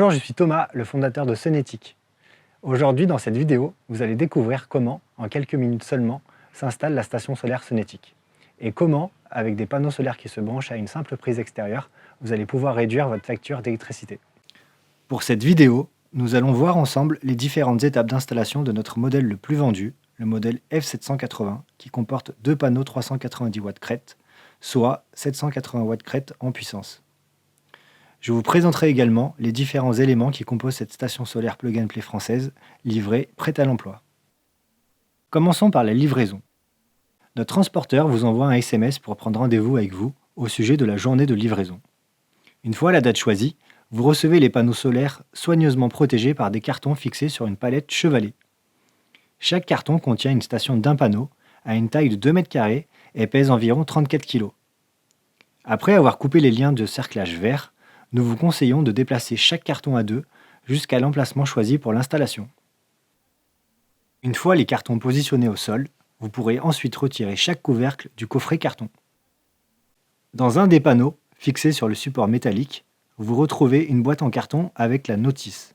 Bonjour, je suis Thomas, le fondateur de Sonetic. Aujourd'hui, dans cette vidéo, vous allez découvrir comment, en quelques minutes seulement, s'installe la station solaire Sonetic. Et comment, avec des panneaux solaires qui se branchent à une simple prise extérieure, vous allez pouvoir réduire votre facture d'électricité. Pour cette vidéo, nous allons voir ensemble les différentes étapes d'installation de notre modèle le plus vendu, le modèle F780, qui comporte deux panneaux 390 watts crête, soit 780 watts crête en puissance. Je vous présenterai également les différents éléments qui composent cette station solaire plug-and-play française, livrée, prête à l'emploi. Commençons par la livraison. Notre transporteur vous envoie un SMS pour prendre rendez-vous avec vous au sujet de la journée de livraison. Une fois la date choisie, vous recevez les panneaux solaires soigneusement protégés par des cartons fixés sur une palette chevalée. Chaque carton contient une station d'un panneau, à une taille de 2 mètres carrés et pèse environ 34 kg. Après avoir coupé les liens de cerclage vert, nous vous conseillons de déplacer chaque carton à deux jusqu'à l'emplacement choisi pour l'installation. Une fois les cartons positionnés au sol, vous pourrez ensuite retirer chaque couvercle du coffret carton. Dans un des panneaux, fixé sur le support métallique, vous retrouvez une boîte en carton avec la notice.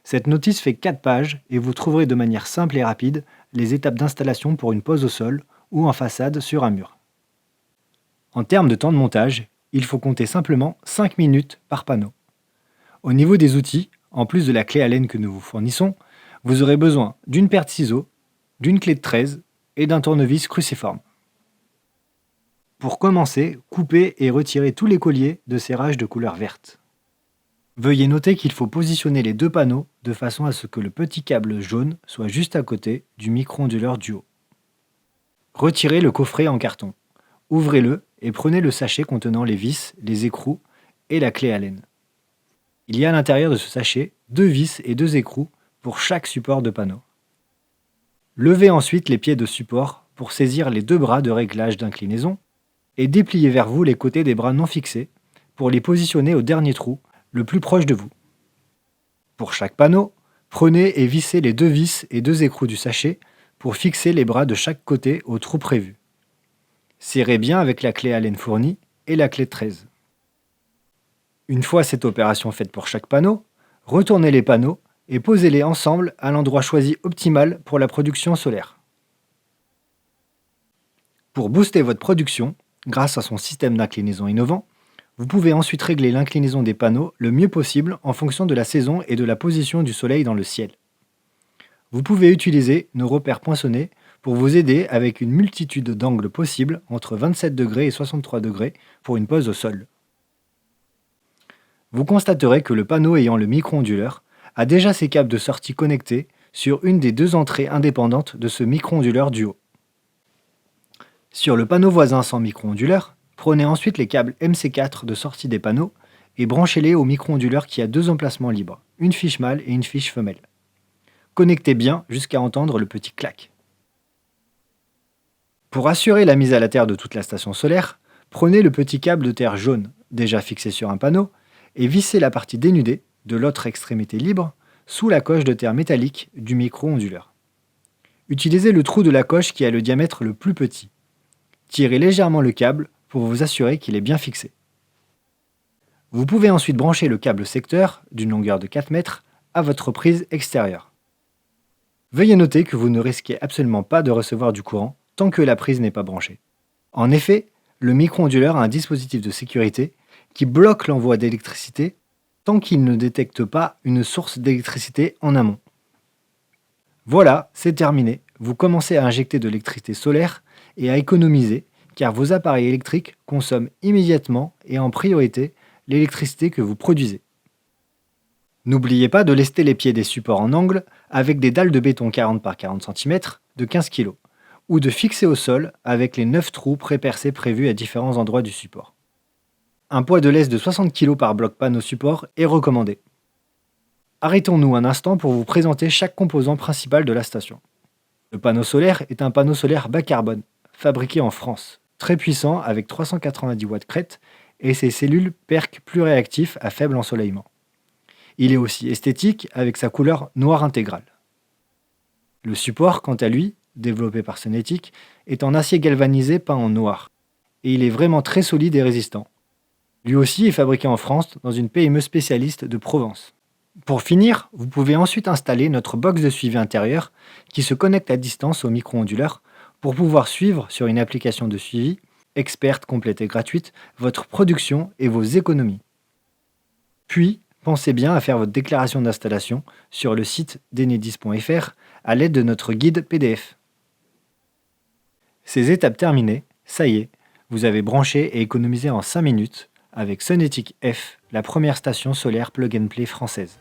Cette notice fait 4 pages et vous trouverez de manière simple et rapide les étapes d'installation pour une pose au sol ou en façade sur un mur. En termes de temps de montage, il faut compter simplement 5 minutes par panneau. Au niveau des outils, en plus de la clé Allen que nous vous fournissons, vous aurez besoin d'une paire de ciseaux, d'une clé de 13 et d'un tournevis cruciforme. Pour commencer, coupez et retirez tous les colliers de serrage de couleur verte. Veuillez noter qu'il faut positionner les deux panneaux de façon à ce que le petit câble jaune soit juste à côté du micro-onduleur du haut. Retirez le coffret en carton. Ouvrez-le et prenez le sachet contenant les vis, les écrous et la clé Allen. Il y a à l'intérieur de ce sachet 2 vis et 2 écrous pour chaque support de panneau. Levez ensuite les pieds de support pour saisir les 2 bras de réglage d'inclinaison et dépliez vers vous les côtés des bras non fixés pour les positionner au dernier trou, le plus proche de vous. Pour chaque panneau, prenez et vissez les 2 vis et 2 écrous du sachet pour fixer les bras de chaque côté au trou prévu. Serrez bien avec la clé Allen fournie et la clé de 13. Une fois cette opération faite pour chaque panneau, retournez les panneaux et posez-les ensemble à l'endroit choisi optimal pour la production solaire. Pour booster votre production, grâce à son système d'inclinaison innovant, vous pouvez ensuite régler l'inclinaison des panneaux le mieux possible en fonction de la saison et de la position du soleil dans le ciel. Vous pouvez utiliser nos repères poinçonnés pour vous aider avec une multitude d'angles possibles entre 27 degrés et 63 degrés pour une pose au sol. Vous constaterez que le panneau ayant le micro-onduleur a déjà ses câbles de sortie connectés sur une des 2 entrées indépendantes de ce micro-onduleur du haut. Sur le panneau voisin sans micro-onduleur, prenez ensuite les câbles MC4 de sortie des panneaux et branchez-les au micro-onduleur qui a 2 emplacements libres, une fiche mâle et une fiche femelle. Connectez bien jusqu'à entendre le petit clac. Pour assurer la mise à la terre de toute la station solaire, prenez le petit câble de terre jaune, déjà fixé sur un panneau, et vissez la partie dénudée, de l'autre extrémité libre, sous la coche de terre métallique du micro-onduleur. Utilisez le trou de la coche qui a le diamètre le plus petit. Tirez légèrement le câble pour vous assurer qu'il est bien fixé. Vous pouvez ensuite brancher le câble secteur, d'une longueur de 4 mètres, à votre prise extérieure. Veuillez noter que vous ne risquez absolument pas de recevoir du courant tant que la prise n'est pas branchée. En effet, le micro-onduleur a un dispositif de sécurité qui bloque l'envoi d'électricité tant qu'il ne détecte pas une source d'électricité en amont. Voilà, c'est terminé. Vous commencez à injecter de l'électricité solaire et à économiser car vos appareils électriques consomment immédiatement et en priorité l'électricité que vous produisez. N'oubliez pas de lester les pieds des supports en angle avec des dalles de béton 40 par 40 cm de 15 kg ou de fixer au sol avec les 9 trous pré-percés prévus à différents endroits du support. Un poids de lest de 60 kg par bloc panneau support est recommandé. Arrêtons-nous un instant pour vous présenter chaque composant principal de la station. Le panneau solaire est un panneau solaire bas carbone, fabriqué en France, très puissant avec 390 watts crête et ses cellules PERC plus réactifs à faible ensoleillement. Il est aussi esthétique avec sa couleur noire intégrale. Le support, quant à lui, développé par Sonetic, est en acier galvanisé peint en noir, et il est vraiment très solide et résistant. Lui aussi est fabriqué en France dans une PME spécialiste de Provence. Pour finir, vous pouvez ensuite installer notre box de suivi intérieur qui se connecte à distance au micro-onduleur pour pouvoir suivre sur une application de suivi, experte, complète et gratuite, votre production et vos économies. Puis, pensez bien à faire votre déclaration d'installation sur le site denedis.fr à l'aide de notre guide PDF. Ces étapes terminées, ça y est, vous avez branché et économisé en 5 minutes avec Sonetic F, la première station solaire plug and play française.